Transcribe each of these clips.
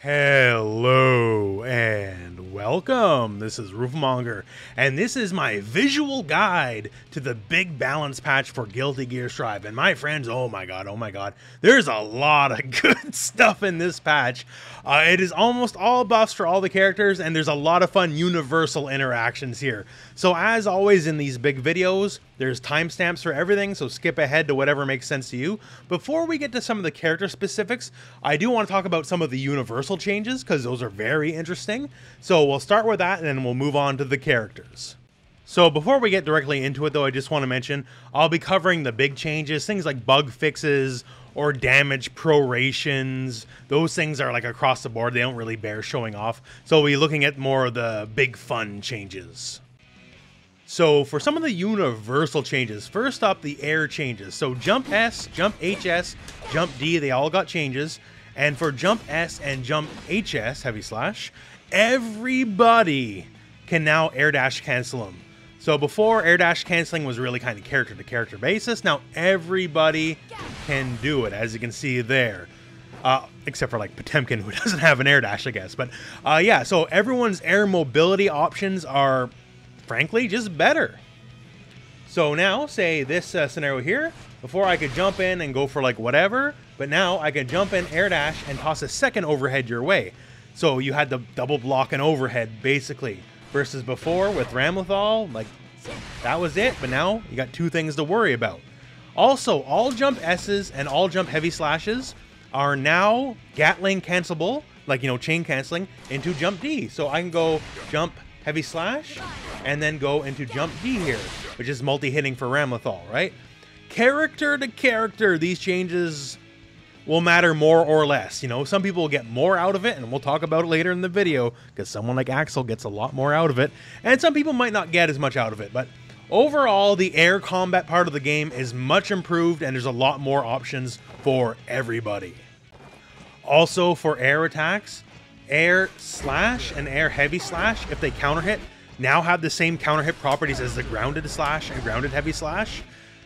Hello and welcome. This is Rooflemonger, and this is my visual guide to the big balance patch for Guilty Gear Strive. And my friends, oh my god, there's a lot of good stuff in this patch. It is almost all buffs for all the characters, and there's a lot of fun universal interactions here. So as always in these big videos, there's timestamps for everything, so skip ahead to whatever makes sense to you. Before we get to some of the character specifics, I do want to talk about some of the universal changes, because those are very interesting. So we'll start with that, and then we'll move on to the characters. So before we get directly into it though, I just want to mention, I'll be covering the big changes, things like bug fixes, or damage prorations. Those things are like across the board, they don't really bear showing off. So we'll be looking at more of the big fun changes. So for some of the universal changes, first up, the air changes. So jump S, jump HS, jump D, they all got changes. And for jump S and jump HS, heavy slash, everybody can now air dash cancel them. So before, air dash canceling was really kind of character to character basis. Now everybody can do it, as you can see there. Except for like Potemkin, who doesn't have an air dash, I guess. But yeah, so everyone's air mobility options are frankly just better. So now, say this scenario here, before I could jump in and go for like whatever, but now I can jump in, air dash, and toss a second overhead your way. So you had to double block an overhead basically, versus before with Ramlethal, like that was it, but now you got two things to worry about. Also, all jump S's and all jump heavy slashes are now Gatling cancelable, like, you know, chain canceling into jump D. So I can go jump heavy slash and then go into jump D here, which is multi-hitting for Ramlethal, right? Character to character, these changes will matter more or less. You know, some people will get more out of it, and we'll talk about it later in the video, because someone like Axel gets a lot more out of it, and some people might not get as much out of it. But overall, the air combat part of the game is much improved, and there's a lot more options for everybody. Also, for air attacks, air slash and air heavy slash, if they counter hit, now have the same counter hit properties as the grounded slash and grounded heavy slash.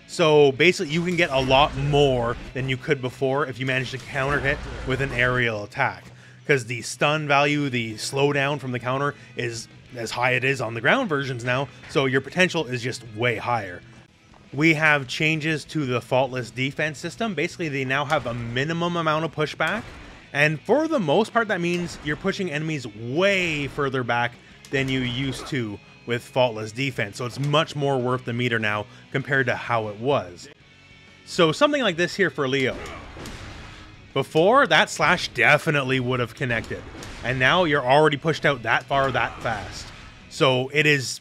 So basically you can get a lot more than you could before if you manage to counter hit with an aerial attack, because the stun value, the slowdown from the counter, is as high it is on the ground versions now, so your potential is just way higher. We have changes to the faultless defense system. Basically they now have a minimum amount of pushback, and for the most part that means you're pushing enemies way further back than you used to with faultless defense, so it's much more worth the meter now compared to how it was. So something like this here for Leo. Before, that slash definitely would have connected, and now you're already pushed out that far that fast. So it is,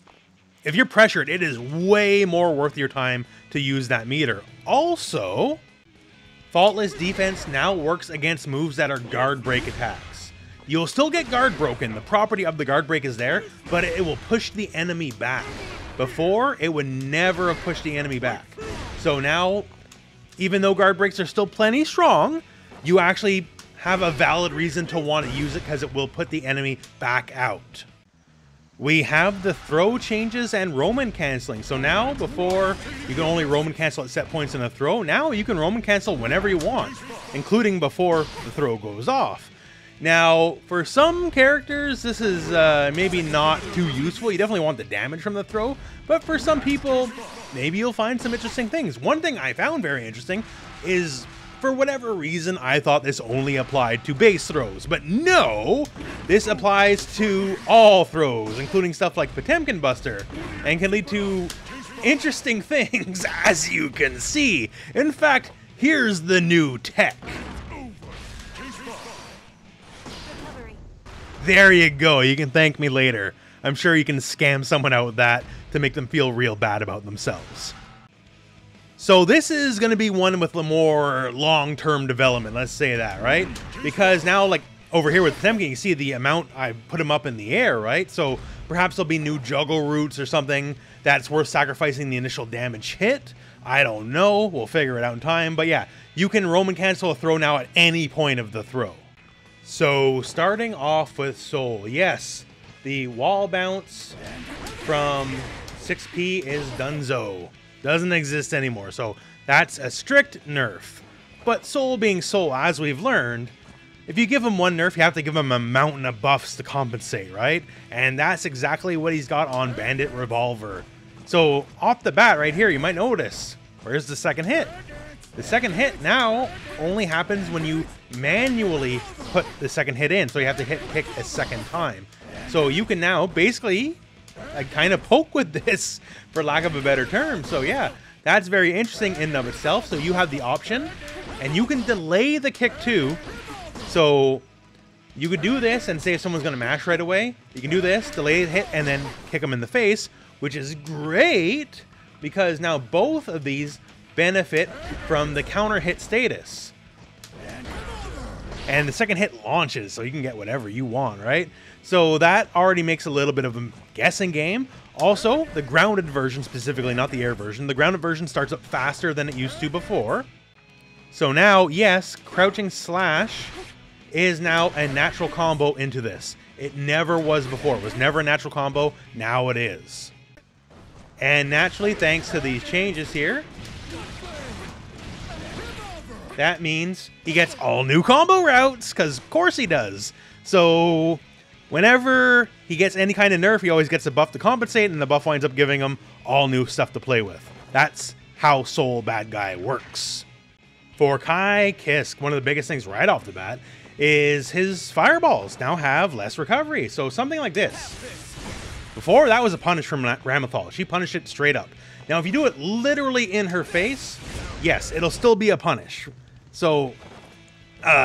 if you're pressured, it is way more worth your time to use that meter. Also, faultless defense now works against moves that are guard break attacks. You'll still get guard broken, the property of the guard break is there, but it will push the enemy back. Before, it would never have pushed the enemy back. So now, even though guard breaks are still plenty strong, you actually have a valid reason to want to use it, because it will put the enemy back out. We have the throw changes and Roman canceling. So now, before, you can only Roman cancel at set points in a throw. Now you can Roman cancel whenever you want, including before the throw goes off. Now, for some characters, this is maybe not too useful. You definitely want the damage from the throw, but for some people, maybe you'll find some interesting things. One thing I found very interesting is, for whatever reason, I thought this only applied to base throws, but no, this applies to all throws, including stuff like Potemkin Buster, and can lead to interesting things, as you can see. In fact, here's the new tech. There you go, you can thank me later. I'm sure you can scam someone out with that to make them feel real bad about themselves. So this is going to be one with the more long-term development, let's say that, right? Because now, like, over here with Potemkin, you see the amount I put him up in the air, right? So perhaps there'll be new juggle routes or something that's worth sacrificing the initial damage hit. I don't know, we'll figure it out in time, but yeah, you can Roman cancel a throw now at any point of the throw. So starting off with Soul, yes, the wall bounce from 6P is donezo. Doesn't exist anymore, so that's a strict nerf. But Soul being Soul, as we've learned, if you give him one nerf, you have to give him a mountain of buffs to compensate, right? And that's exactly what he's got on Bandit Revolver. So off the bat right here, you might notice, where's the second hit? The second hit now only happens when you manually put the second hit in. So you have to hit pick a second time. So you can now basically kind of poke with this, for lack of a better term. So yeah, that's very interesting in and of itself. So you have the option, and you can delay the kick too. So you could do this and say if someone's going to mash right away, you can do this, delay the hit, and then kick them in the face, which is great because now both of these benefit from the counter hit status. And the second hit launches, so you can get whatever you want, right? So that already makes a little bit of a guessing game. Also, the grounded version specifically, not the air version, the grounded version starts up faster than it used to before. So now, yes, crouching slash is now a natural combo into this. It never was before. It was never a natural combo. Now it is. And naturally, thanks to these changes here, that means he gets all new combo routes, because of course he does. So whenever he gets any kind of nerf, he always gets a buff to compensate, and the buff winds up giving him all new stuff to play with. That's how Soul Badguy works. For Kiske, one of the biggest things right off the bat is his fireballs now have less recovery. So something like this. Before, that was a punish from Ramlethal. She punished it straight up. Now, if you do it literally in her face, yes, it'll still be a punish. So,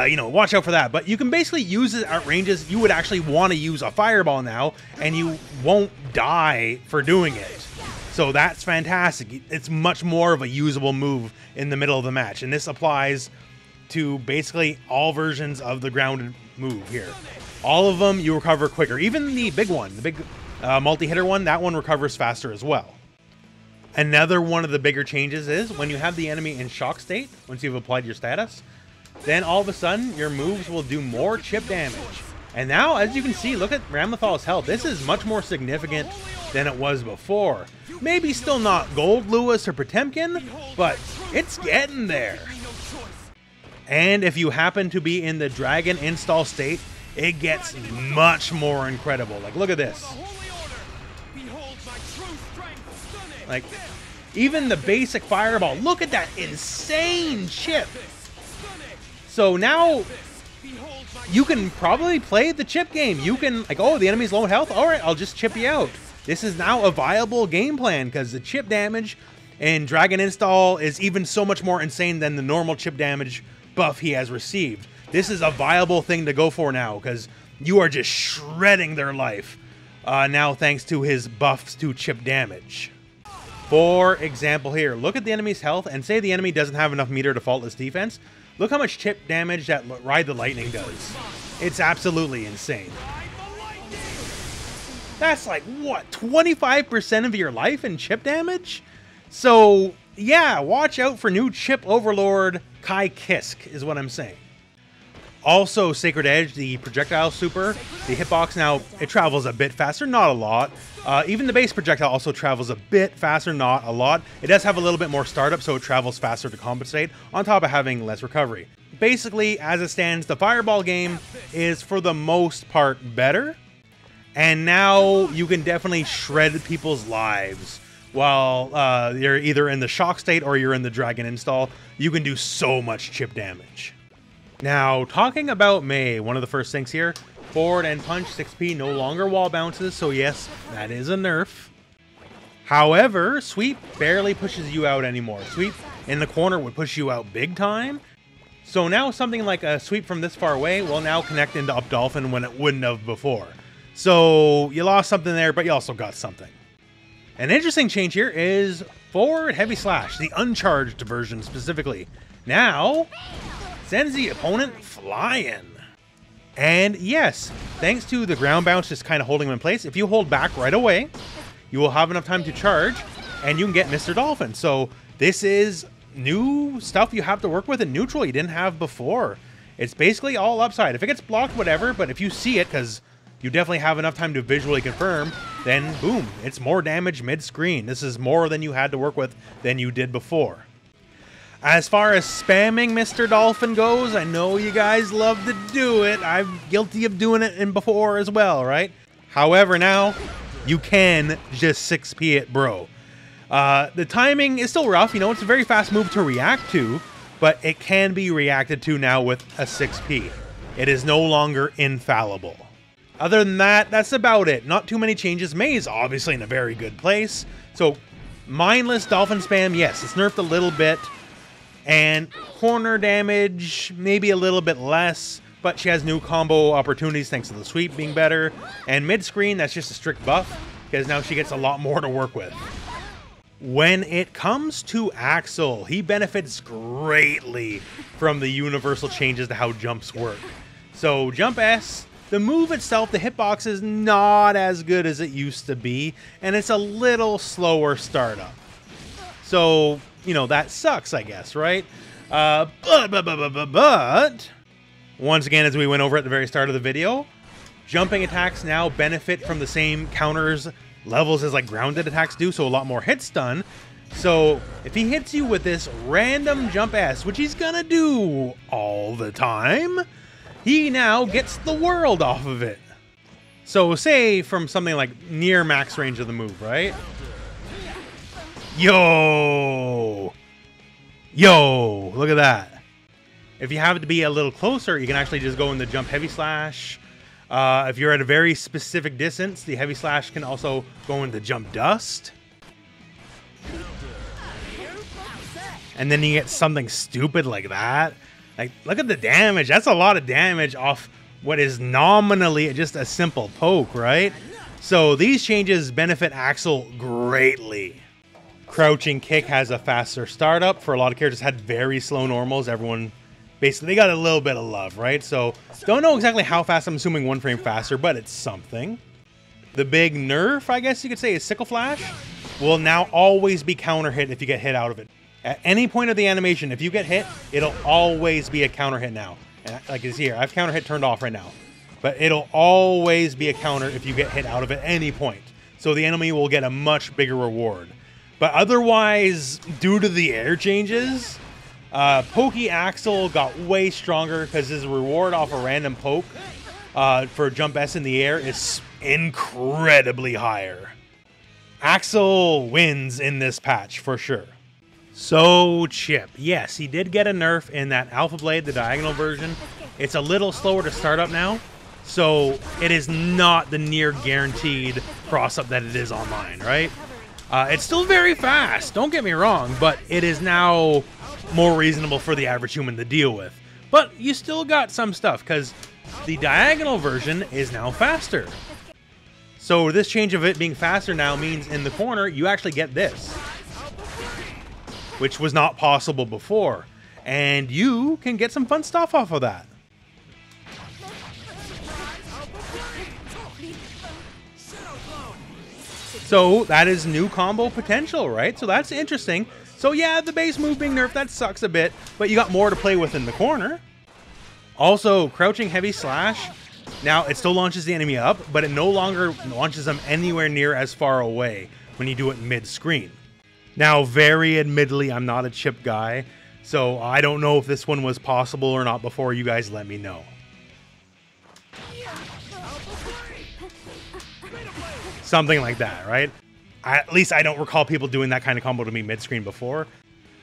you know, watch out for that. But you can basically use it at ranges you would actually want to use a fireball now, and you won't die for doing it. So that's fantastic. It's much more of a usable move in the middle of the match. And this applies to basically all versions of the grounded move here. All of them you recover quicker. Even the big one, the big multi-hitter one, that one recovers faster as well. Another one of the bigger changes is when you have the enemy in shock state, once you've applied your status, then all of a sudden your moves will do more chip damage. And now, as you can see, look at Ramlethal's health. This is much more significant than it was before. Maybe still not Goldlewis or Potemkin, but it's getting there. And if you happen to be in the dragon install state, it gets much more incredible. Like, look at this. Like, even the basic fireball, look at that insane chip. So now you can probably play the chip game. You can, like, oh, the enemy's low in health? All right, I'll just chip you out. This is now a viable game plan because the chip damage in Dragon Install is even so much more insane than the normal chip damage buff he has received. This is a viable thing to go for now because you are just shredding their life now thanks to his buffs to chip damage. For example here, look at the enemy's health and say the enemy doesn't have enough meter to faultless defense. Look how much chip damage that Ride the Lightning does. It's absolutely insane. That's like, what, 25% of your life in chip damage? So, yeah, watch out for new chip overlord Kiske is what I'm saying. Also, Sacred Edge, the projectile super, the hitbox now, it travels a bit faster, not a lot. Even the base projectile also travels a bit faster, not a lot. It does have a little bit more startup, so it travels faster to compensate, on top of having less recovery. Basically, as it stands, the Fireball game is, for the most part, better. And now you can definitely shred people's lives. While you're either in the shock state or you're in the Dragon Install, you can do so much chip damage. Now, talking about Mei, one of the first things here, forward and punch 6p no longer wall bounces, so yes, that is a nerf. However, sweep barely pushes you out anymore. Sweep in the corner would push you out big time. So now something like a sweep from this far away will now connect into up dolphin when it wouldn't have before. So you lost something there, but you also got something. An interesting change here is forward heavy slash, the uncharged version specifically. Now sends the opponent flying. And yes, thanks to the ground bounce just kind of holding him in place, if you hold back right away, you will have enough time to charge and you can get Mr. Dolphin. So this is new stuff you have to work with in neutral you didn't have before. It's basically all upside. If it gets blocked, whatever, but if you see it, because you definitely have enough time to visually confirm, then boom, it's more damage mid-screen. This is more than you had to work with than you did before. As far as spamming Mr. Dolphin goes, I know you guys love to do it. I'm guilty of doing it before as well, right? However, now you can just 6p it, bro. The timing is still rough. You know, it's a very fast move to react to, but it can be reacted to now with a 6p. It is no longer infallible. Other than that, that's about it. Not too many changes. Mei is obviously in a very good place. So, mindless Dolphin spam, yes, it's nerfed a little bit. And corner damage, maybe a little bit less, but she has new combo opportunities thanks to the sweep being better. And mid-screen, that's just a strict buff, because now she gets a lot more to work with. When it comes to Axel, he benefits greatly from the universal changes to how jumps work. So, Jump S, the move itself, the hitbox is not as good as it used to be, and it's a little slower startup. So, you know, that sucks, I guess, right? But, once again, as we went over at the very start of the video, jumping attacks now benefit from the same counters levels as like grounded attacks do, so a lot more hits done. So, if he hits you with this random Jump S, which he's gonna do all the time, he now gets the world off of it. So say from something like near max range of the move, right? Yo! Yo! Look at that. If you have it to be a little closer, you can actually just go in the jump heavy slash. If you're at a very specific distance, the heavy slash can also go into jump dust. And then you get something stupid like that. Like, look at the damage. That's a lot of damage off what is nominally just a simple poke, right? So these changes benefit Axel greatly. Crouching kick has a faster startup. For a lot of characters, had very slow normals. Everyone, basically, they got a little bit of love, right? So don't know exactly how fast. I'm assuming 1 frame faster, but it's something. The big nerf, I guess you could say, is Sickle Flash. Will now always be counter hit if you get hit out of it. At any point of the animation, if you get hit, it'll always be a counter hit now. And like it's here, I have counter hit turned off right now. But it'll always be a counter if you get hit out of it at any point. So the enemy will get a much bigger reward. But otherwise, due to the air changes, Pokey Axel got way stronger because his reward off a random poke for Jump S in the air is incredibly higher. Axel wins in this patch for sure. So, Chipp. Yes, he did get a nerf in that Alpha Blade, the diagonal version. It's a little slower to start up now, so it is not the near guaranteed cross-up that it is online, right? It's still very fast, don't get me wrong, but it is now more reasonable for the average human to deal with. But you still got some stuff, because the diagonal version is now faster. So this change of it being faster now means in the corner, you actually get this, which was not possible before. And you can get some fun stuff off of that. So that is new combo potential, right? So that's interesting. So yeah, the base move being nerfed, that sucks a bit, but you got more to play with in the corner. Also, crouching heavy slash, now it still launches the enemy up, but it no longer launches them anywhere near as far away when you do it mid-screen. Now, very admittedly, I'm not a Chipp guy, so I don't know if this one was possible or not before. You guys let me know. Something like that, right? At least I don't recall people doing that kind of combo to me mid-screen before.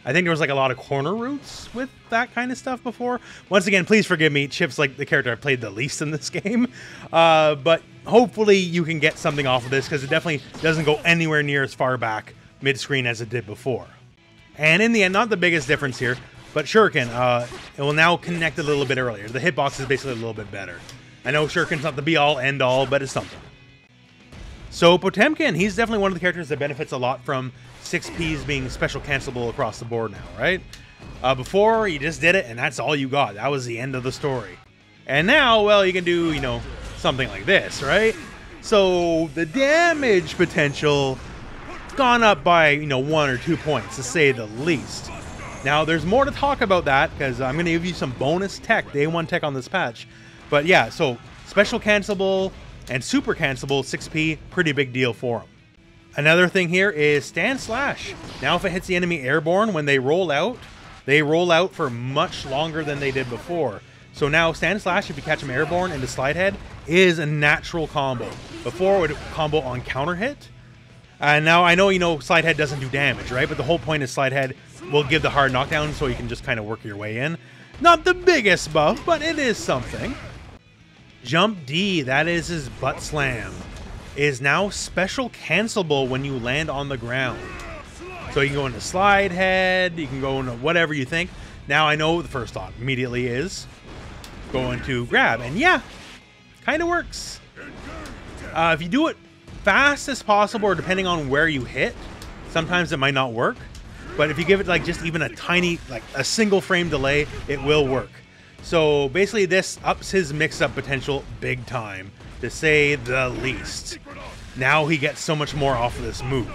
I think there was like a lot of corner routes with that kind of stuff before. Once again, please forgive me. Chipp's like the character I've played the least in this game. But hopefully you can get something off of this, because it definitely doesn't go anywhere near as far back mid-screen as it did before. And in the end, not the biggest difference here, but Shuriken, it will now connect a little bit earlier. The hitbox is basically a little bit better. I know Shuriken's not the be-all, end-all, but it's something. So Potemkin, he's definitely one of the characters that benefits a lot from 6Ps being special cancelable across the board now, right? Before, you just did it, and that's all you got. That was the end of the story. And now, well, you can do, you know, something like this, right? So the damage potential gone up by, you know, 1 or 2 points, to say the least. Now, there's more to talk about that, because I'm going to give you some bonus tech, day 1 tech on this patch. But yeah, so special cancelable and super cancelable 6P, pretty big deal for them. Another thing here is stand slash. Now if it hits the enemy airborne when they roll out, they roll out for much longer than they did before. So now Stand Slash, if you catch him airborne into Slide Head, is a natural combo. Before it would combo on counter hit. And now I know, you know, Slide Head doesn't do damage, right? But the whole point is Slide Head will give the hard knockdown so you can just kind of work your way in. Not the biggest buff, but it is something. Jump D, that is his butt slam, is now special cancelable when you land on the ground. So you can go into Slide Head, you can go into whatever you think. Now I know the first thought immediately is going to grab, and yeah, kind of works. If you do it fast as possible, or depending on where you hit, sometimes it might not work. But if you give it like just even a tiny, like a single frame delay, it will work. So basically this ups his mix-up potential big time, to say the least. Now he gets so much more off of this move.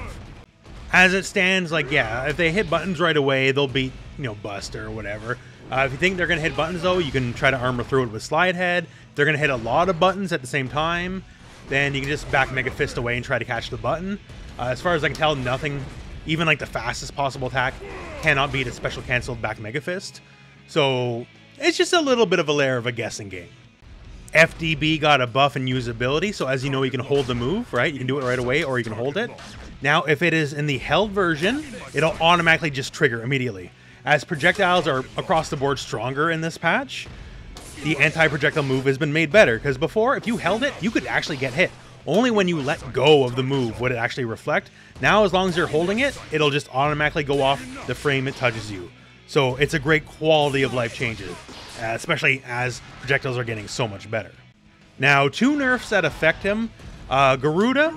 As it stands, like, yeah, if they hit buttons right away, they'll beat, you know, Buster or whatever. If you think they're going to hit buttons, though, you can try to armor through it with Slide Head. If they're going to hit a lot of buttons at the same time, then you can just back Mega Fist away and try to catch the button. As far as I can tell, nothing, even like the fastest possible attack, cannot beat a special canceled back Mega Fist. So it's just a little bit of a layer of a guessing game. FDB got a buff in usability, so as you know, you can hold the move, right? You can do it right away, or you can hold it. Now, if it is in the held version, it'll automatically just trigger immediately. As projectiles are across the board stronger in this patch, the anti-projectile move has been made better, because before, if you held it, you could actually get hit. Only when you let go of the move would it actually reflect. Now, as long as you're holding it, it'll just automatically go off the frame it touches you. So it's a great quality of life changes, especially as projectiles are getting so much better. Now, two nerfs that affect him. Garuda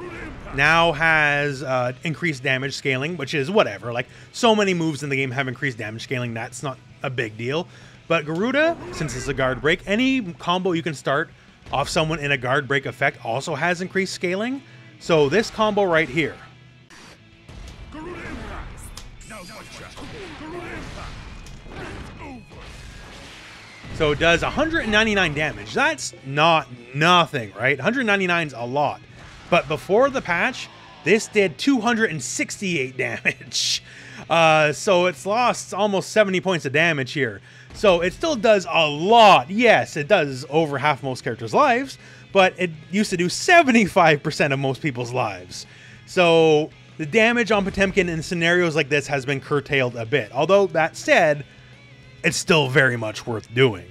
now has increased damage scaling, which is whatever. Like, so many moves in the game have increased damage scaling. That's not a big deal. But Garuda, since it's a guard break, any combo you can start off someone in a guard break effect also has increased scaling. So this combo right here. So it does 199 damage. That's not nothing, right? 199 is a lot. But before the patch, this did 268 damage. So it's lost almost 70 points of damage here. So it still does a lot. Yes, it does over half most characters' lives, but it used to do 75% of most people's lives. So the damage on Potemkin in scenarios like this has been curtailed a bit. Although that said, it's still very much worth doing.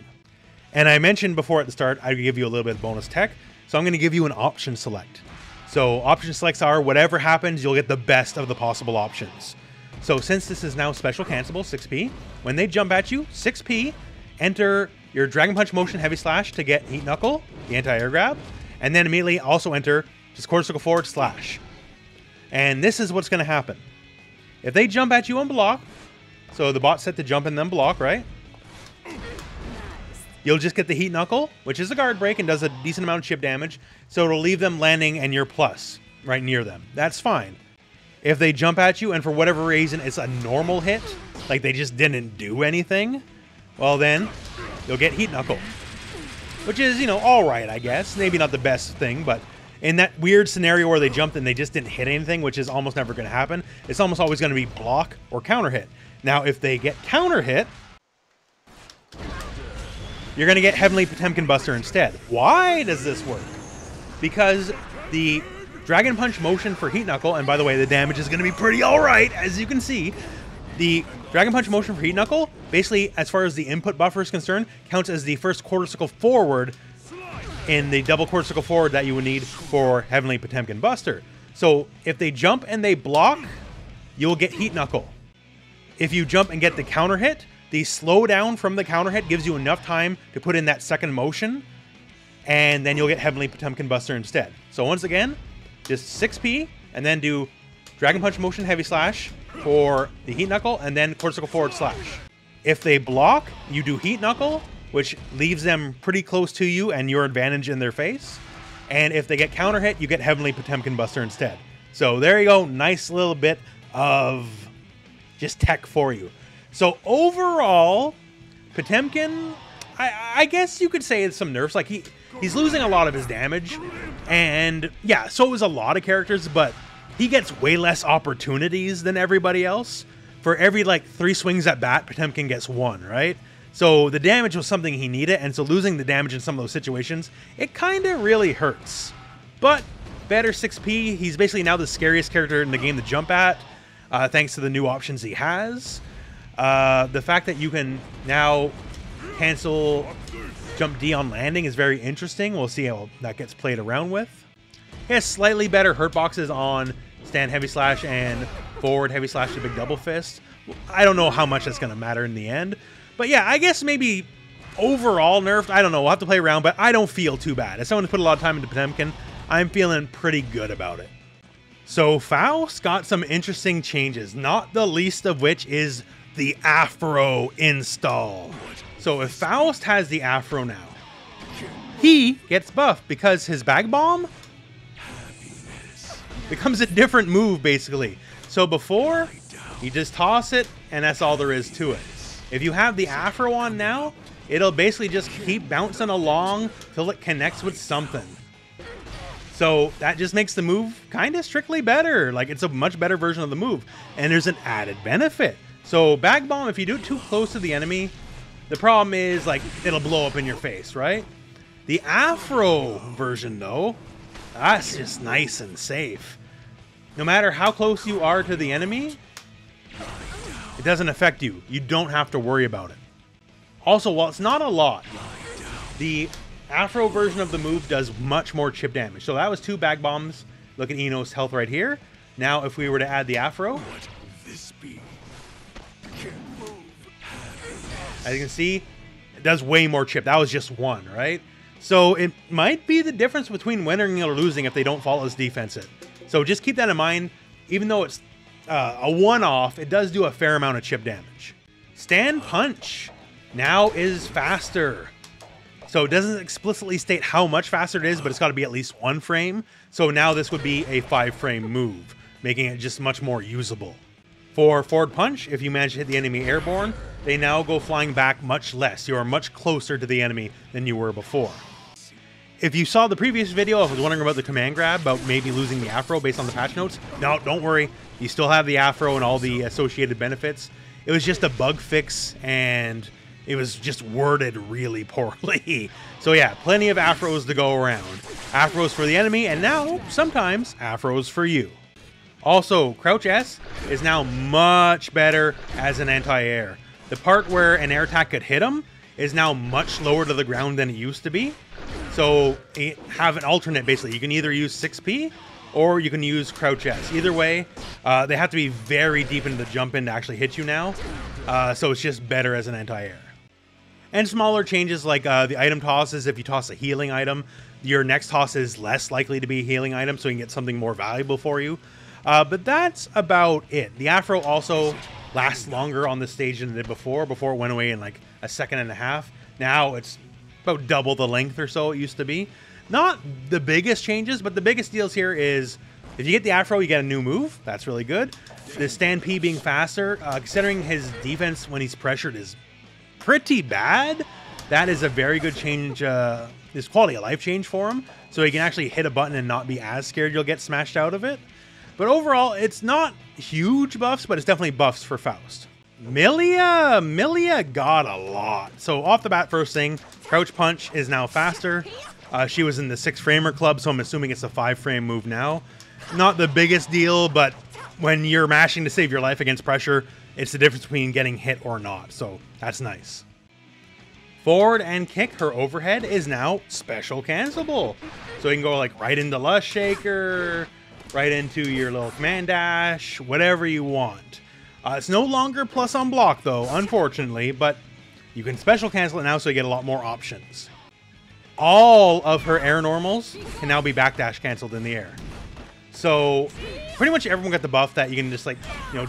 And I mentioned before at the start, I'd give you a little bit of bonus tech. So I'm going to give you an option select. So option selects are whatever happens, you'll get the best of the possible options. So since this is now special cancelable, 6p, when they jump at you, 6p, enter your Dragon Punch Motion Heavy Slash to get Heat Knuckle, the anti-air grab, and then immediately also enter just quarter circle forward slash. And this is what's going to happen. If they jump at you on block, so the bot's set to jump and then block, right? You'll just get the Heat Knuckle, which is a guard break and does a decent amount of chip damage, so it'll leave them landing and you're plus right near them. That's fine. If they jump at you and for whatever reason it's a normal hit, like they just didn't do anything, well then, you'll get Heat Knuckle. Which is, you know, alright, I guess. Maybe not the best thing, but in that weird scenario where they jumped and they just didn't hit anything, which is almost never going to happen, it's almost always going to be block or counter hit. Now, if they get counter hit, you're going to get Heavenly Potemkin Buster instead. Why does this work? Because the Dragon Punch motion for Heat Knuckle, and by the way, the damage is going to be pretty alright, as you can see. The Dragon Punch motion for Heat Knuckle, basically, as far as the input buffer is concerned, counts as the first quarter circle forward in the double quarter circle forward that you would need for Heavenly Potemkin Buster. So, if they jump and they block, you'll get Heat Knuckle. If you jump and get the counter hit, the slowdown from the counter hit gives you enough time to put in that second motion, and then you'll get Heavenly Potemkin Buster instead. So once again, just 6p, and then do Dragon Punch Motion Heavy Slash for the Heat Knuckle, and then quarter circle forward slash. If they block, you do Heat Knuckle, which leaves them pretty close to you and your advantage in their face. And if they get counter hit, you get Heavenly Potemkin Buster instead. So there you go, nice little bit of just tech for you. So overall, Potemkin, I guess you could say it's some nerfs. Like he's losing a lot of his damage, and yeah, so is a lot of characters, but he gets way less opportunities than everybody else. for every like 3 swings at bat, Potemkin gets 1, right? So the damage was something he needed, and so losing the damage in some of those situations, it kind of really hurts. But better 6P, he's basically now the scariest character in the game to jump at, thanks to the new options he has. The fact that you can now cancel jump D on landing is very interesting. We'll see how that gets played around with. He has slightly better hurt boxes on stand heavy slash and forward heavy slash to big double fist. I don't know how much that's going to matter in the end. But yeah, I guess maybe overall nerfed. I don't know. We'll have to play around, but I don't feel too bad. As someone who's put a lot of time into Potemkin, I'm feeling pretty good about it. So Faust got some interesting changes, not the least of which is the Afro install. So if Faust has the Afro now, he gets buffed because his Bag Bomb becomes a different move, basically. So before, you just toss it, and that's all there is to it. If you have the Afro on now, it'll basically just keep bouncing along till it connects with something. So that just makes the move kind of strictly better. Like, it's a much better version of the move. And there's an added benefit. So Bag Bomb, if you do it too close to the enemy, the problem is, like, it'll blow up in your face, right? The Afro version, though, that's just nice and safe. No matter how close you are to the enemy, it doesn't affect you. You don't have to worry about it. Also, while it's not a lot, the Afro version of the move does much more chip damage. So that was 2 Bag Bombs. Look at Eno's health right here. Now, if we were to add the Afro, as you can see, it does way more chip. That was just 1, right? So it might be the difference between winning or losing if they don't follow this defense in. So just keep that in mind. Even though it's a one-off, it does do a fair amount of chip damage. Stand Punch now is faster. So it doesn't explicitly state how much faster it is, but it's got to be at least 1 frame. So now this would be a 5-frame move, making it just much more usable. For Forward Punch, if you manage to hit the enemy airborne, they now go flying back much less. You are much closer to the enemy than you were before. If you saw the previous video, I was wondering about the command grab, about maybe losing the Afro based on the patch notes. No, don't worry. You still have the Afro and all the associated benefits. It was just a bug fix, and it was just worded really poorly. So yeah, plenty of Afros to go around. Afros for the enemy, and now, sometimes, Afros for you. Also, Crouch S is now much better as an anti-air. The part where an air attack could hit him is now much lower to the ground than it used to be. So have an alternate, basically. You can either use 6P or you can use Crouch S. Either way, they have to be very deep into the jump in to actually hit you now. So it's just better as an anti-air. And smaller changes like the item tosses. If you toss a healing item, your next toss is less likely to be a healing item, so you can get something more valuable for you. But that's about it. The Afro also lasts longer on the stage than it did before. Before it went away in like a 1.5 seconds. Now it's about double the length or so it used to be. Not the biggest changes, but the biggest deals here is if you get the Afro, you get a new move. That's really good. The Stand P being faster, considering his defense when he's pressured is pretty bad. That is a very good change, this quality of life change for him. So he can actually hit a button and not be as scared you'll get smashed out of it. But overall, it's not huge buffs, but it's definitely buffs for Faust. Millia got a lot. So off the bat, first thing, Crouch Punch is now faster. She was in the 6-framer club, so I'm assuming it's a 5-frame move now. Not the biggest deal, but when you're mashing to save your life against pressure, it's the difference between getting hit or not, so that's nice. Forward and kick, her overhead is now special cancelable. So you can go like right into Lust Shaker, right into your little command dash, whatever you want. It's no longer plus on block though, unfortunately, but you can special cancel it now so you get a lot more options. All of her air normals can now be backdash canceled in the air. So pretty much everyone got the buff that you can just like,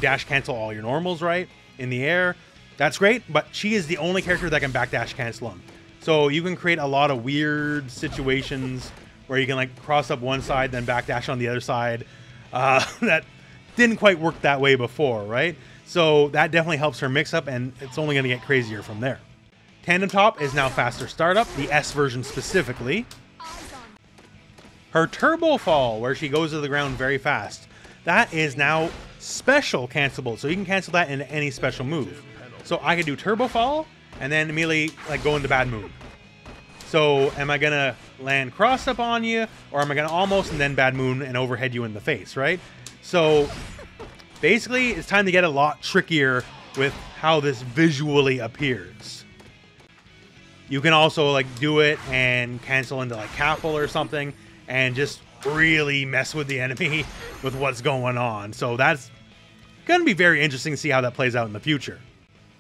dash cancel all your normals, right? In the air. That's great, but she is the only character that can backdash cancel them. So you can create a lot of weird situations where you can like cross up one side, then backdash on the other side. That didn't quite work that way before, right? So that definitely helps her mix up, and it's only going to get crazier from there. Tandem Top is now faster startup, the S version specifically. Her Turbo Fall, where she goes to the ground very fast, that is now special cancelable. So you can cancel that into any special move. So I could do Turbo Fall and then immediately like go into Bad Moon. So am I going to land cross up on you, or am I going to almost and then Bad Moon and overhead you in the face, right? So basically it's time to get a lot trickier with how this visually appears. You can also like do it and cancel into like Capel or something and just really mess with the enemy with what's going on. So that's going to be very interesting to see how that plays out in the future.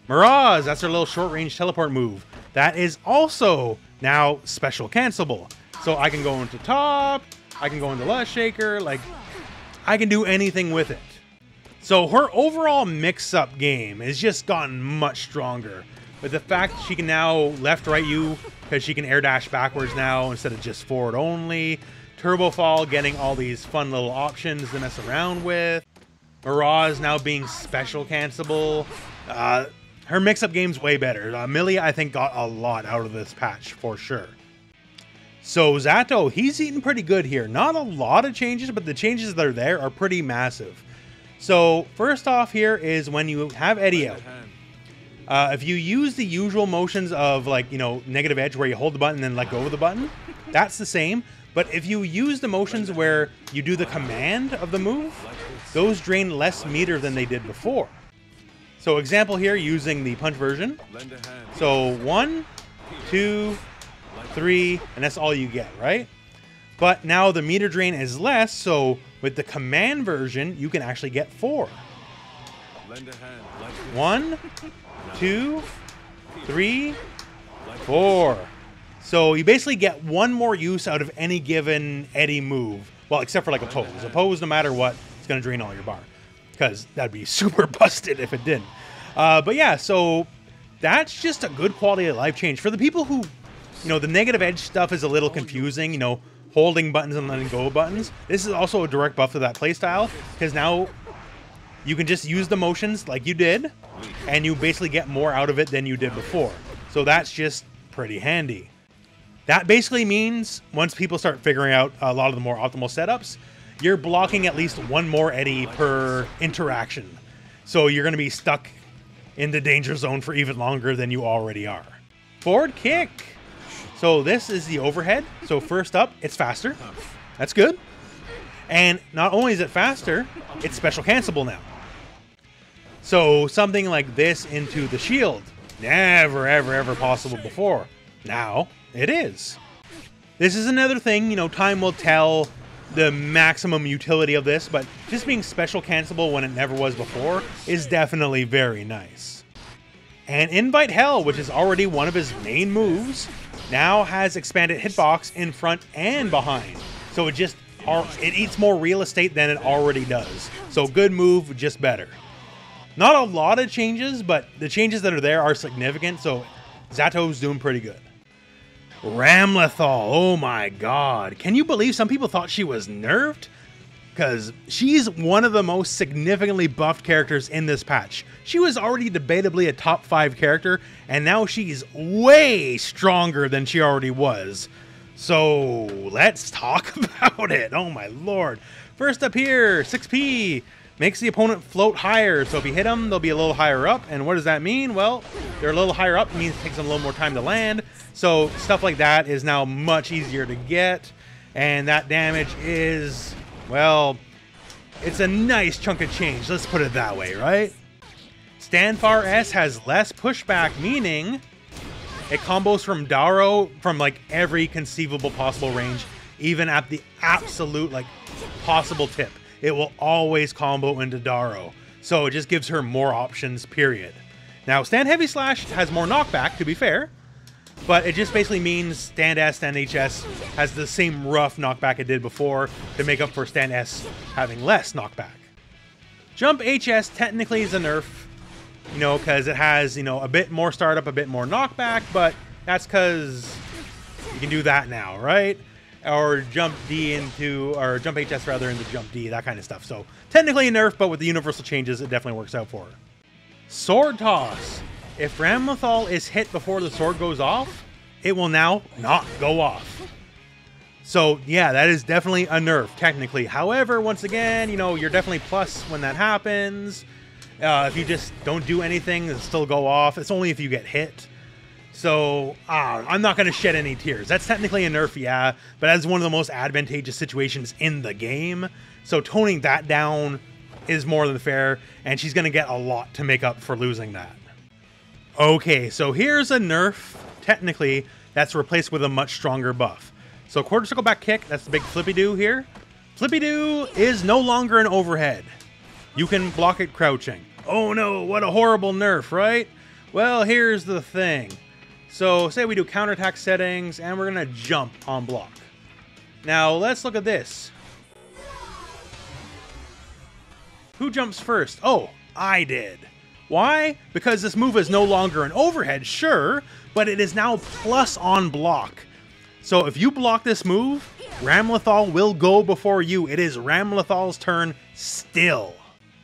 Mirage, that's their little short range teleport move. That is also now special cancelable. So I can go into top, I can go into Lust Shaker, like I can do anything with it. So her overall mix-up game has just gotten much stronger. With the fact she can now left-right you, because she can air dash backwards now instead of just forward only. Turbo Fall getting all these fun little options to mess around with. Mirage now being special cancelable. Her mix-up game's way better. Millia, I think, got a lot out of this patch, for sure. So Zato, he's eating pretty good here. Not a lot of changes, but the changes that are there are pretty massive. So first off here is when you have Eddie out. If you use the usual motions of like, you know, negative edge where you hold the button and then let go of the button, that's the same. But if you use the motions where you do the command of the move, those drain less meter than they did before. So example here using the punch version. So 1, 2, 3, and that's all you get, right? But now the meter drain is less, so with the command version, you can actually get 4. 1, 2, 3, 4. So you basically get one more use out of any given Eddie move. Well, except for like Oppose. Oppose, no matter what, it's going to drain all your bar. Because that'd be super busted if it didn't. But yeah, so that's just a good quality of life change. For the people who, you know, the negative edge stuff is a little confusing, you know, holding buttons and letting go of buttons. This is also a direct buff to that playstyle, because now you can just use the motions like you did, and you basically get more out of it than you did before. So that's just pretty handy. That basically means once people start figuring out a lot of the more optimal setups, you're blocking at least one more Eddie per interaction. So you're going to be stuck in the danger zone for even longer than you already are. Forward kick. So this is the overhead. So first up, it's faster. That's good. And not only is it faster, it's special cancelable now. So something like this into the shield, never, ever, ever possible before. Now it is. This is another thing, you know, time will tell the maximum utility of this, but just being special cancelable when it never was before is definitely very nice. And Invite Hell, which is already one of his main moves, now has expanded hitbox in front and behind. So it eats more real estate than it already does. So good move, just better. Not a lot of changes, but the changes that are there are significant, so Zato's doing pretty good. Ramlethal, oh my god. Can you believe some people thought she was nerfed? Because she's one of the most significantly buffed characters in this patch. She was already debatably a top 5 character, and now she's way stronger than she already was. So let's talk about it. Oh my lord. First up here, 6P. Makes the opponent float higher, so if you hit them, they'll be a little higher up. And what does that mean? Well, they're a little higher up. It means it takes them a little more time to land. So stuff like that is now much easier to get. And that damage is, well, it's a nice chunk of change. Let's put it that way, right? Stanfar S has less pushback, meaning it combos from Daro from like every conceivable possible range, even at the absolute like possible tip. It will always combo into Daro. So it just gives her more options, period. Now, Stand Heavy Slash has more knockback, to be fair. But it just basically means Stand S, Stand HS has the same rough knockback it did before to make up for Stand S having less knockback. Jump HS technically is a nerf, you know, because it has, you know, a bit more startup, a bit more knockback, but that's because you can do that now, right? Or jump D into, or jump HS rather into jump D, that kind of stuff. So technically a nerf, but with the universal changes, it definitely works out for her. Sword Toss. If Ramlethal is hit before the sword goes off, it will now not go off. So yeah, that is definitely a nerf, technically. However, once again, you know, you're definitely plus when that happens. If you just don't do anything, it'll still go off. It's only if you get hit. So I'm not going to shed any tears. That's technically a nerf, yeah, but that's one of the most advantageous situations in the game. So toning that down is more than fair, and she's going to get a lot to make up for losing that. Okay, so here's a nerf, technically, that's replaced with a much stronger buff. So quarter circle back kick, that's the big flippy-doo here. Flippy-doo is no longer an overhead. You can block it crouching. Oh no, what a horrible nerf, right? Well, here's the thing. So say we do counterattack settings, and we're going to jump on block. Now, let's look at this. Who jumps first? Oh, I did. Why? Because this move is no longer an overhead, sure, but it is now plus on block. So if you block this move, Ramlethal will go before you. It is Ramlethal's turn still.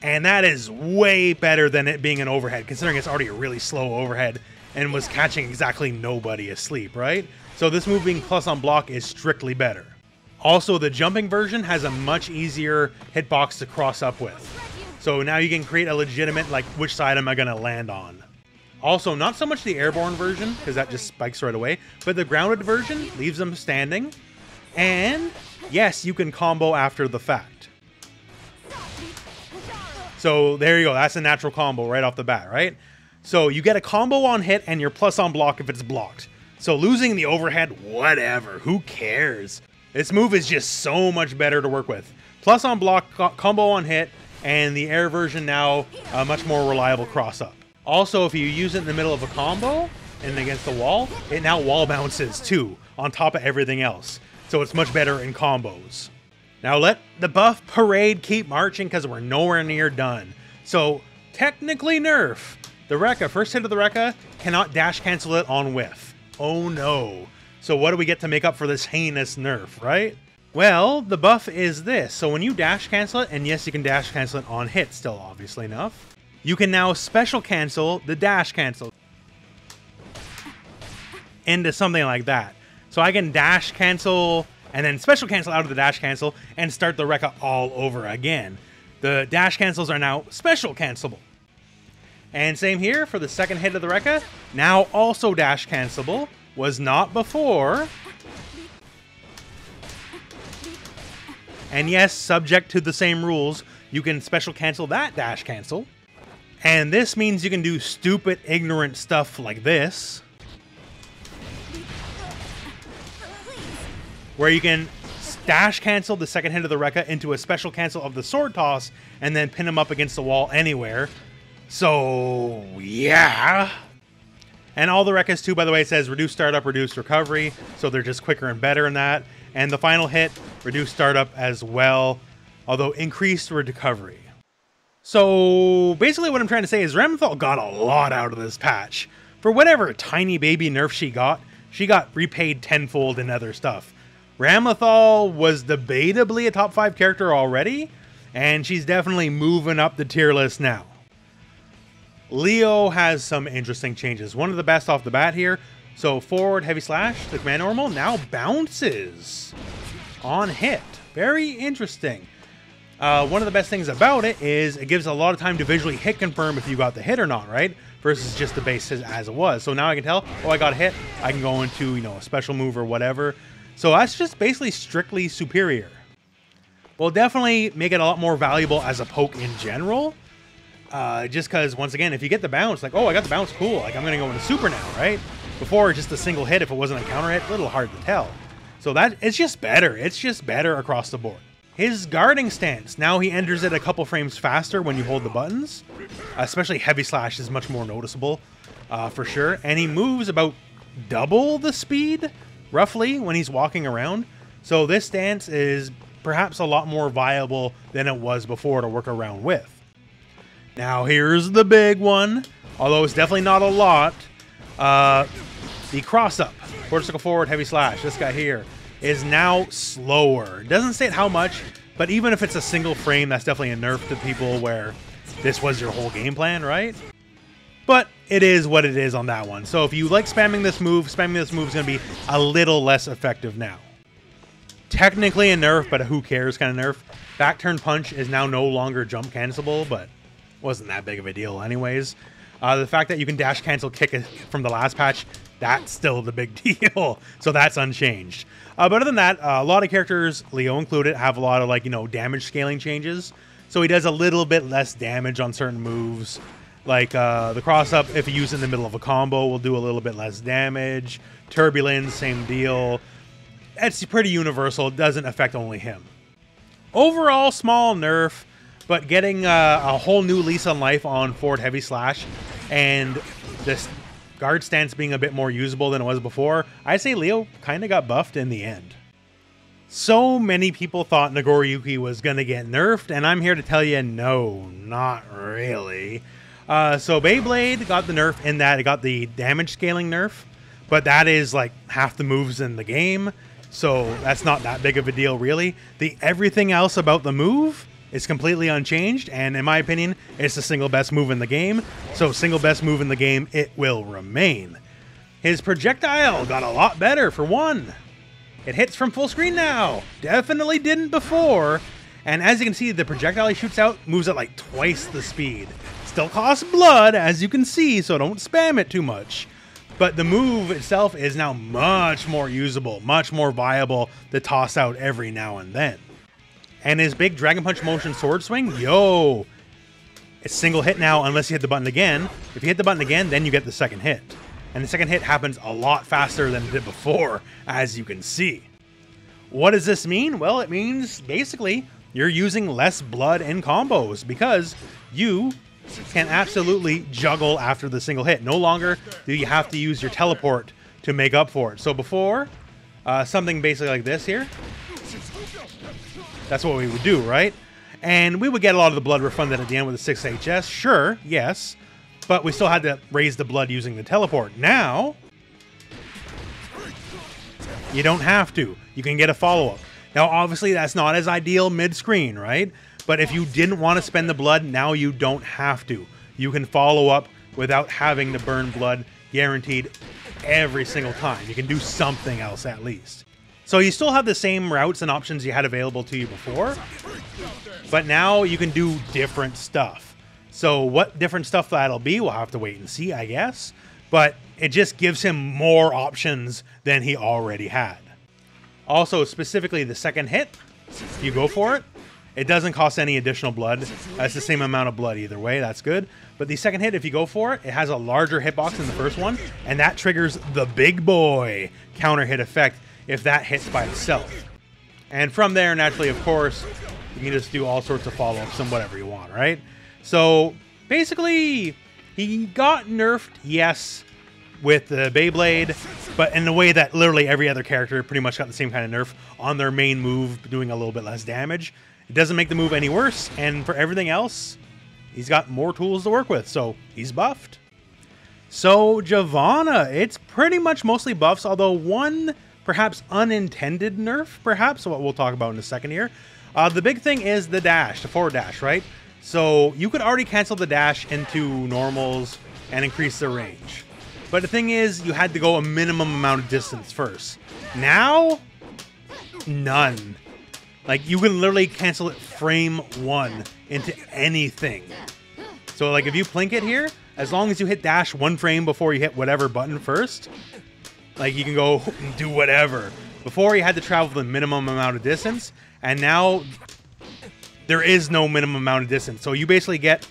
And that is way better than it being an overhead, considering it's already a really slow overhead and was catching exactly nobody asleep, right? So this move being plus on block is strictly better. Also, the jumping version has a much easier hitbox to cross up with. So now you can create a legitimate, like, which side am I going to land on? Also, not so much the airborne version, because that just spikes right away, but the grounded version leaves them standing. And, yes, you can combo after the fact. So, there you go. That's a natural combo right off the bat, right? So, you get a combo on hit, and you're plus on block if it's blocked. So, losing the overhead, whatever. Who cares? This move is just so much better to work with. Plus on block, combo on hit, and the air version now a much more reliable cross-up. Also, if you use it in the middle of a combo and against the wall, it now wall bounces too, on top of everything else. So it's much better in combos. Now let the buff parade keep marching because we're nowhere near done. So technically nerf. The Rekka, first hit of the Rekka, cannot dash cancel it on whiff. Oh no. So what do we get to make up for this heinous nerf, right? Well, the buff is this. So when you dash cancel it, and yes, you can dash cancel it on hit still, obviously enough, you can now special cancel the dash cancel into something like that. So I can dash cancel and then special cancel out of the dash cancel and start the Rekka all over again. The dash cancels are now special cancelable. And same here for the second hit of the Rekka, now also dash cancelable, was not before. And yes, subject to the same rules, you can special cancel that dash cancel. And this means you can do stupid, ignorant stuff like this, where you can dash cancel the second hit of the Rekka into a special cancel of the sword toss, and then pin him up against the wall anywhere. So, yeah. And all the Rekkas too, by the way, it says reduce startup, reduce recovery, so they're just quicker and better in that. And the final hit, reduce startup as well, although increased recovery. So basically what I'm trying to say is Ramlethal got a lot out of this patch. For whatever tiny baby nerf she got repaid tenfold in other stuff. Ramlethal was debatably a top 5 character already, and she's definitely moving up the tier list now. Leo has some interesting changes. One of the best off the bat here. So forward heavy slash, the command normal, now bounces on hit. Very interesting. One of the best things about it is it gives a lot of time to visually hit confirm if you got the hit or not, right? Versus just the base as it was. So now I can tell, oh, I got a hit. I can go into, you know, a special move or whatever. So that's just basically strictly superior. Will definitely make it a lot more valuable as a poke in general. Just because, once again, if you get the bounce, like, oh, I got the bounce, cool. Like, I'm going to go into super now, right? Before, just a single hit, if it wasn't a counter hit, a little hard to tell. So that, it's just better. It's just better across the board. His guarding stance, now he enters it a couple frames faster when you hold the buttons. Especially heavy slash is much more noticeable, for sure. And he moves about double the speed, roughly, when he's walking around. So this stance is perhaps a lot more viable than it was before to work around with. Now here's the big one, although it's definitely not a lot. The cross-up, quarter circle forward, heavy slash, this guy here, is now slower. It doesn't state how much, but even if it's a single frame, that's definitely a nerf to people where this was your whole game plan, right? But it is what it is on that one. So if you like spamming this move is going to be a little less effective now. technically a nerf, but a who cares kind of nerf. Back turn punch is now no longer jump cancelable, but wasn't that big of a deal anyways. The fact that you can dash cancel kick from the last patch, that's still the big deal. So that's unchanged. But other than that, a lot of characters, Leo included, have a lot of, like, you know, damage scaling changes. So he does a little bit less damage on certain moves. Like the cross up, if you use it in the middle of a combo, will do a little bit less damage. Turbulence, same deal. It's pretty universal. It doesn't affect only him. Overall, small nerf, but getting a whole new lease on life on forward heavy slash, and this guard stance being a bit more usable than it was before, I say Leo kind of got buffed in the end. So many people thought Nagoriyuki was going to get nerfed, and I'm here to tell you, no, not really. So Beyblade got the nerf in that it got the damage scaling nerf, but that is like half the moves in the game, so that's not that big of a deal really. Everything else about the move is completely unchanged, and in my opinion, it's the single best move in the game. So single best move in the game, it will remain. His projectile got a lot better for one. It hits from full screen now. Definitely didn't before. And as you can see, the projectile he shoots out moves at like twice the speed. Still costs blood, as you can see, so don't spam it too much. But the move itself is now much more usable, much more viable to toss out every now and then. And his big Dragon Punch motion sword swing, yo, it's single hit now unless you hit the button again. If you hit the button again, then you get the second hit. And the second hit happens a lot faster than it did before, as you can see. What does this mean? Well, it means basically you're using less blood in combos because you can absolutely juggle after the single hit. No longer do you have to use your teleport to make up for it. So before, something basically like this here, that's what we would do, right? And we would get a lot of the blood refunded at the end with a 6HS. Sure, yes. But we still had to raise the blood using the teleport. Now, you don't have to. You can get a follow-up. Now, obviously, that's not as ideal mid-screen, right? But if you didn't want to spend the blood, now you don't have to. You can follow up without having to burn blood, guaranteed every single time. You can do something else at least. So you still have the same routes and options you had available to you before, but now you can do different stuff. So what different stuff that'll be, we'll have to wait and see, I guess. But it just gives him more options than he already had. Also, specifically the second hit, if you go for it, it doesn't cost any additional blood. That's the same amount of blood either way, that's good. But the second hit, if you go for it, it has a larger hitbox than the first one, and that triggers the big boy counter hit effect if that hits by itself. And from there, naturally, of course, you can just do all sorts of follow-ups and whatever you want, right? So basically, he got nerfed, yes, with the Beyblade, but in a way that literally every other character pretty much got the same kind of nerf on their main move, doing a little bit less damage. It doesn't make the move any worse, and for everything else, he's got more tools to work with, so he's buffed. So Giovanna, it's pretty much mostly buffs, although one perhaps unintended nerf, perhaps, what we'll talk about in a second here. The big thing is the dash, the forward dash, right? So you could already cancel the dash into normals and increase the range. But the thing is, you had to go a minimum amount of distance first. Now, none. Like, you can literally cancel it frame one into anything. So, like, if you plink it here, as long as you hit dash one frame before you hit whatever button first, like, you can go and do whatever. Before, you had to travel the minimum amount of distance, and now there is no minimum amount of distance. So you basically get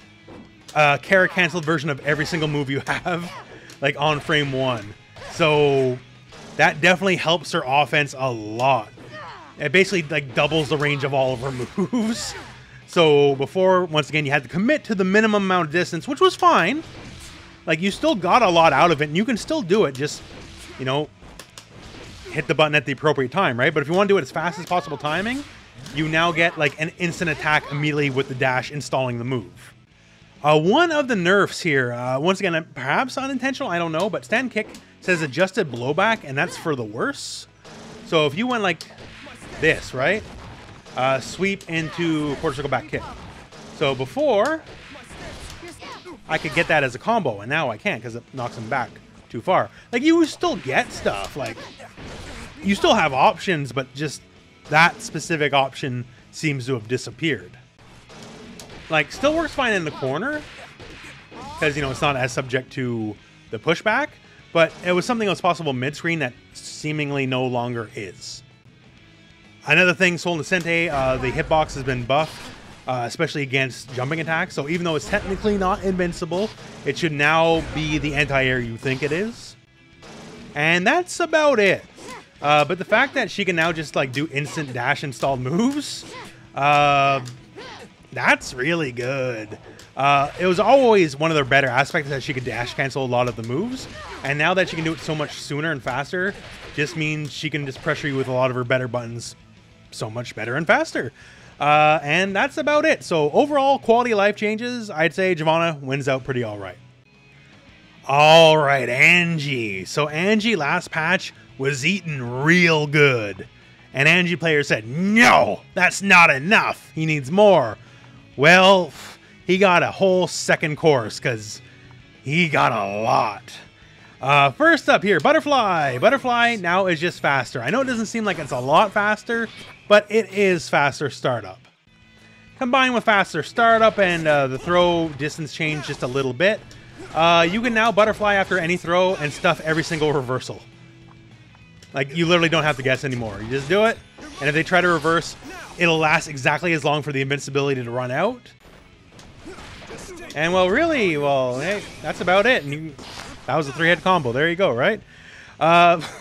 a character canceled version of every single move you have, like, on frame one. So that definitely helps her offense a lot. It basically, like, doubles the range of all of her moves. So before, once again, you had to commit to the minimum amount of distance, which was fine. Like, you still got a lot out of it, and you can still do it, just, you know, hit the button at the appropriate time, right? But if you want to do it as fast as possible timing, you now get, like, an instant attack immediately with the dash installing the move. One of the nerfs here, once again, perhaps unintentional, I don't know, but stand kick says adjusted blowback, and that's for the worse. So if you went like this, right? Sweep into quarter circle back kick. So before, I could get that as a combo, and now I can't because it knocks him back too far. Like, you still get stuff. Like, you still have options, but just that specific option seems to have disappeared. Like, still works fine in the corner, because, you know, it's not as subject to the pushback, but it was something that was possible mid-screen that seemingly no longer is. Another thing, Sol Nascente, the hitbox has been buffed, especially against jumping attacks, so even though it's technically not invincible, it should now be the anti-air you think it is. And that's about it. But the fact that she can now just, like, do instant dash installed moves, that's really good. It was always one of their better aspects that she could dash cancel a lot of the moves. And now that she can do it so much sooner and faster, just means she can just pressure you with a lot of her better buttons so much better and faster. And that's about it. So overall, quality of life changes, I'd say Giovanna wins out pretty all right. All right, Anji. So Anji last patch was eating real good. And Anji players said, no, that's not enough. He needs more. Well, he got a whole second course because he got a lot. First up here, Butterfly. Butterfly now is just faster. I know it doesn't seem like it's a lot faster, but it is faster startup. Combined with faster startup and the throw distance change just a little bit, you can now Butterfly after any throw and stuff every single reversal. Like, you literally don't have to guess anymore. You just do it, and if they try to reverse, it'll last exactly as long for the invincibility to run out. And, well, really, well, hey, that's about it. And that was a 3-hit combo. There you go, right?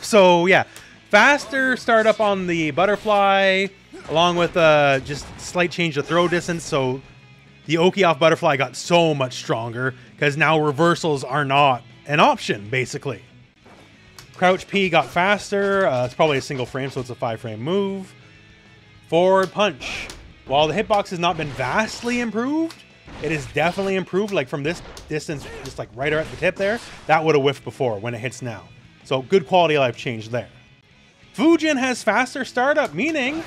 So, yeah, faster startup on the Butterfly, along with just slight change of throw distance. So the Oki off Butterfly got so much stronger because now reversals are not an option, basically. Crouch P got faster. It's probably a single frame, so it's a 5-frame move. Forward punch. While the hitbox has not been vastly improved, it is definitely improved. Like, from this distance, just like right at the tip there, that would have whiffed before when it hits now. So good quality of life change there. Fujin has faster startup, meaning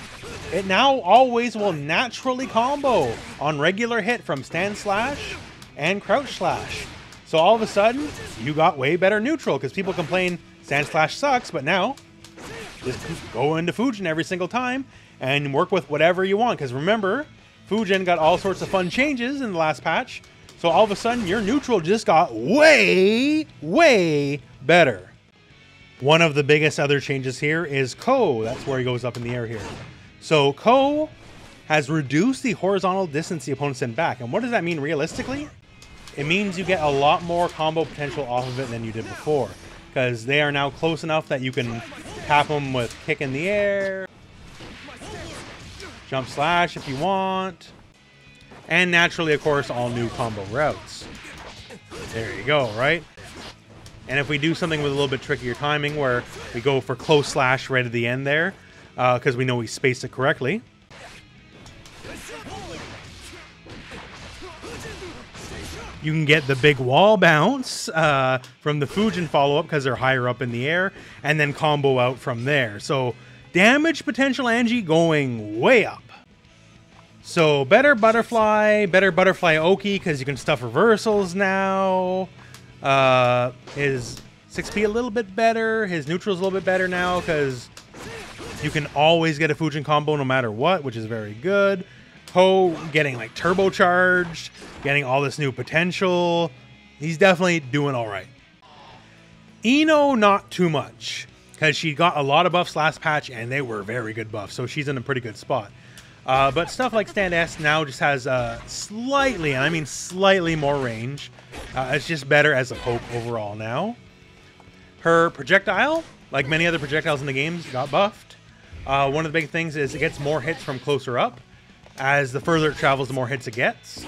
it now always will naturally combo on regular hit from stand slash and crouch slash. So all of a sudden, you got way better neutral, because people complain stand slash sucks, but now just go into Fujin every single time and work with whatever you want. Because remember, Fujin got all sorts of fun changes in the last patch. So all of a sudden, your neutral just got way, way better. One of the biggest other changes here is Ko. That's where he goes up in the air here. So Ko has reduced the horizontal distance the opponent sent back. And what does that mean realistically? It means you get a lot more combo potential off of it than you did before, because they are now close enough that you can tap them with kick in the air, jump slash if you want, and naturally, of course, all new combo routes. There you go, right? And if we do something with a little bit trickier timing, where we go for close slash right at the end there, because we know we spaced it correctly, you can get the big wall bounce from the Fujin follow-up because they're higher up in the air, and then combo out from there. So damage potential Anji going way up. So better Butterfly Oki because you can stuff reversals now. His 6P a little bit better. His neutral's a little bit better now because you can always get a Fujin combo no matter what, which is very good. Ho getting like turbocharged, getting all this new potential. He's definitely doing all right. Ino, not too much, because she got a lot of buffs last patch, and they were very good buffs, so she's in a pretty good spot. But stuff like Stand S now just has slightly, and I mean slightly more range. It's just better as a poke overall now. Her projectile, like many other projectiles in the games, got buffed. One of the big things is it gets more hits from closer up. As the further it travels, the more hits it gets.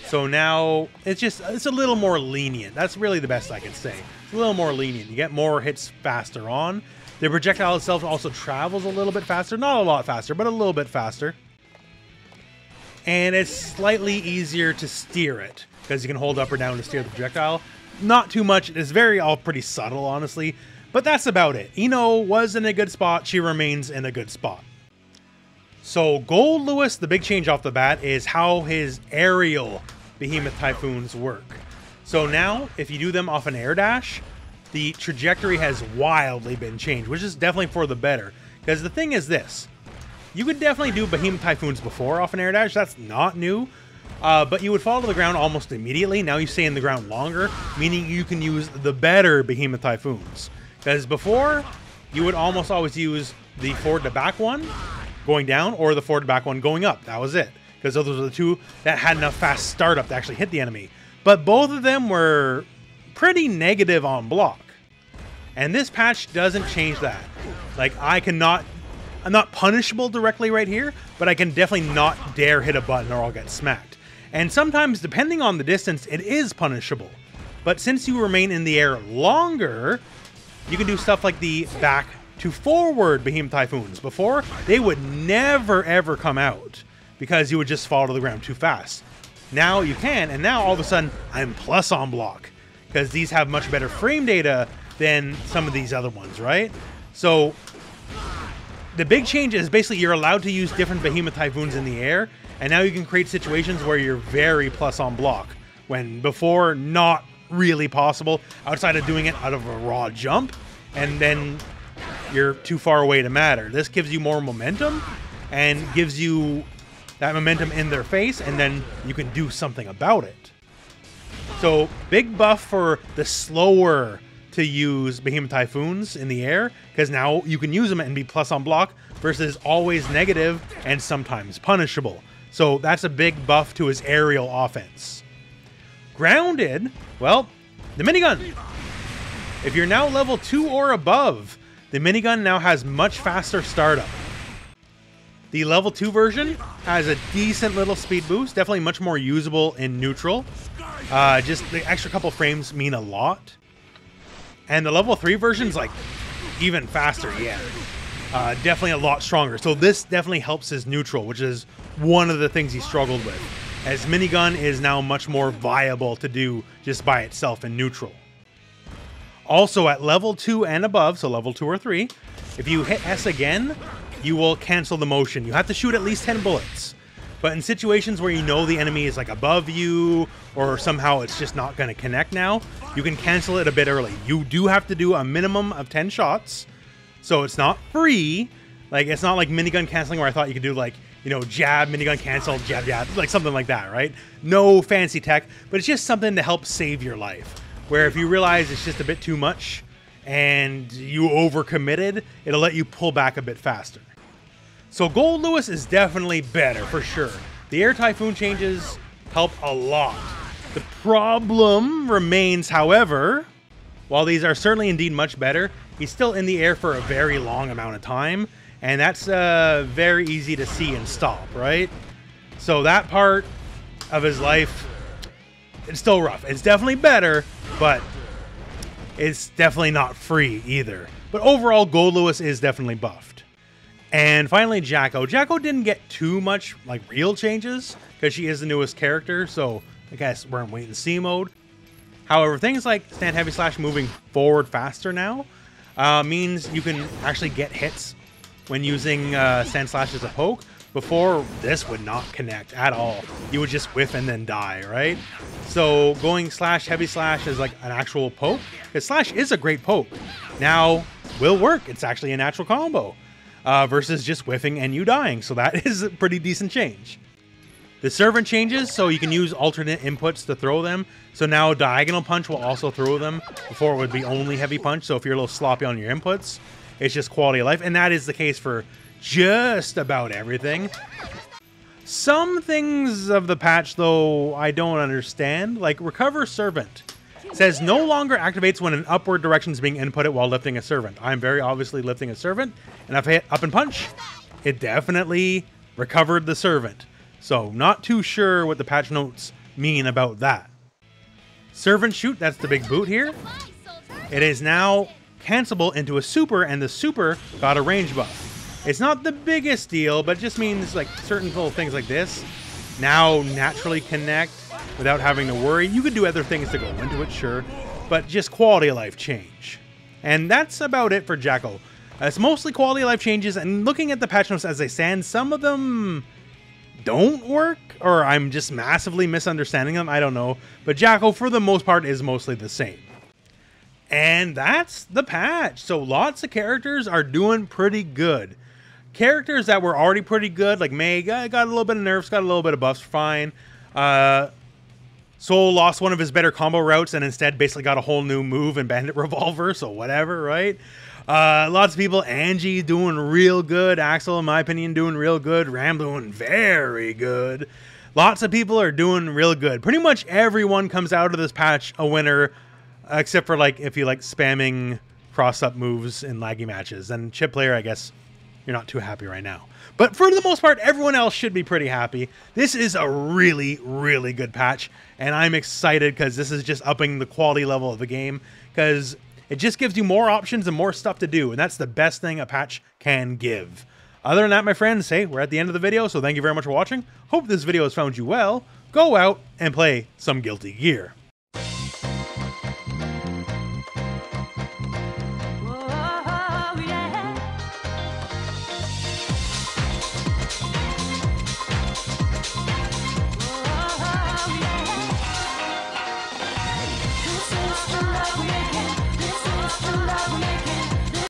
So now it's a little more lenient. That's really the best I can say. It's a little more lenient. You get more hits faster on. The projectile itself also travels a little bit faster. Not a lot faster, but a little bit faster. And it's slightly easier to steer it, because you can hold up or down to steer the projectile. Not too much. It's all pretty subtle, honestly. But that's about it. Ino was in a good spot. She remains in a good spot. So Goldlewis, the big change off the bat is how his aerial Behemoth Typhoons work. So now, if you do them off an air dash, the trajectory has wildly been changed, which is definitely for the better. Because the thing is this, You could definitely do Behemoth Typhoons before off an air dash. That's not new. But you would fall to the ground almost immediately. Now you stay in the ground longer, meaning you can use the better Behemoth Typhoons. Because before, you would almost always use the forward to back one going down or the forward to back one going up. That was it. Because those were the two that had enough fast startup to actually hit the enemy. But both of them were pretty negative on block. And this patch doesn't change that. Like, I'm not punishable directly right here, but I can definitely not dare hit a button or I'll get smacked. And sometimes, depending on the distance, it is punishable. But since you remain in the air longer, you can do stuff like the back to forward Behemoth Typhoons. Before, they would never ever come out because you would just fall to the ground too fast. Now you can, and now all of a sudden, I'm plus on block because these have much better frame data than some of these other ones, right? So the big change is basically you're allowed to use different Behemoth Typhoons in the air, and now you can create situations where you're very plus on block, when before not really possible outside of doing it out of a raw jump, and then you're too far away to matter. This gives you more momentum and gives you that momentum in their face, and then you can do something about it. So big buff for the slower to use Behemoth Typhoons in the air, because now you can use them and be plus on block versus always negative and sometimes punishable. So that's a big buff to his aerial offense. Grounded, well, the minigun. If you're now level 2 or above, the minigun now has much faster startup. The level 2 version has a decent little speed boost, definitely much more usable in neutral. Just the extra couple frames mean a lot. And the level 3 version's like even faster, yeah. Definitely a lot stronger. So this definitely helps his neutral, which is one of the things he struggled with. As minigun is now much more viable to do just by itself in neutral. Also at level 2 and above, so level 2 or 3, if you hit S again, you will cancel the motion. You have to shoot at least 10 bullets. But in situations where you know the enemy is like above you, or somehow it's just not going to connect now, you can cancel it a bit early. You do have to do a minimum of 10 shots, so it's not free. Like, it's not like minigun canceling where I thought you could do like, you know, jab, minigun cancel, jab, jab, like something like that, right? No fancy tech, but it's just something to help save your life. Where if you realize it's just a bit too much and you overcommitted, it'll let you pull back a bit faster. So Goldlewis is definitely better, for sure. The air typhoon changes help a lot. The problem remains, however, while these are certainly indeed much better, he's still in the air for a very long amount of time, and that's very easy to see and stop, right? So that part of his life, it's still rough. It's definitely better, but it's definitely not free either. But overall, Goldlewis is definitely buffed. And finally, Jacko. Jacko didn't get too much like real changes because she is the newest character, so I guess we're in wait and see mode. However, things like stand heavy slash moving forward faster now means you can actually get hits when using stand slash as a poke. Before, this would not connect at all. You would just whiff and then die, right? So going slash heavy slash is like an actual poke, because slash is a great poke. Now will work. It's actually a natural combo. Versus just whiffing and you dying. So that is a pretty decent change. The servant changes, so you can use alternate inputs to throw them. So now diagonal punch will also throw them. Before it would be only heavy punch. So if you're a little sloppy on your inputs, it's just quality of life. And that is the case for just about everything. Some things of the patch, though, I don't understand. Like recover servant. Says no longer activates when an upward direction is being inputted while lifting a servant. I'm very obviously lifting a servant, and I've hit up and punch. It definitely recovered the servant. So not too sure what the patch notes mean about that. Servant shoot, that's the big boot here. It is now cancelable into a super, and the super got a range buff. It's not the biggest deal, but it just means like certain little things like this now naturally connect without having to worry. You could do other things to go into it, sure, but just quality of life change. And that's about it for Jacko. It's mostly quality of life changes, and looking at the patch notes as they stand, some of them don't work, or I'm just massively misunderstanding them, I don't know. But Jacko, for the most part, is mostly the same. And that's the patch. So lots of characters are doing pretty good. characters that were already pretty good, like May, got a little bit of nerfs, got a little bit of buffs, fine. Soul lost one of his better combo routes and instead basically got a whole new move in Bandit Revolver, so whatever, right? Lots of people, Anji doing real good, Axel, in my opinion, doing real good, Ram doing very good. Lots of people are doing real good. Pretty much everyone comes out of this patch a winner, except for like if you like spamming cross-up moves in laggy matches. And Chipp player, I guess you're not too happy right now. But for the most part, everyone else should be pretty happy. This is a really, really good patch, and I'm excited because this is just upping the quality level of the game, because it just gives you more options and more stuff to do, and that's the best thing a patch can give. Other than that, my friends, hey, we're at the end of the video, so thank you very much for watching. Hope this video has found you well. Go out and play some Guilty Gear.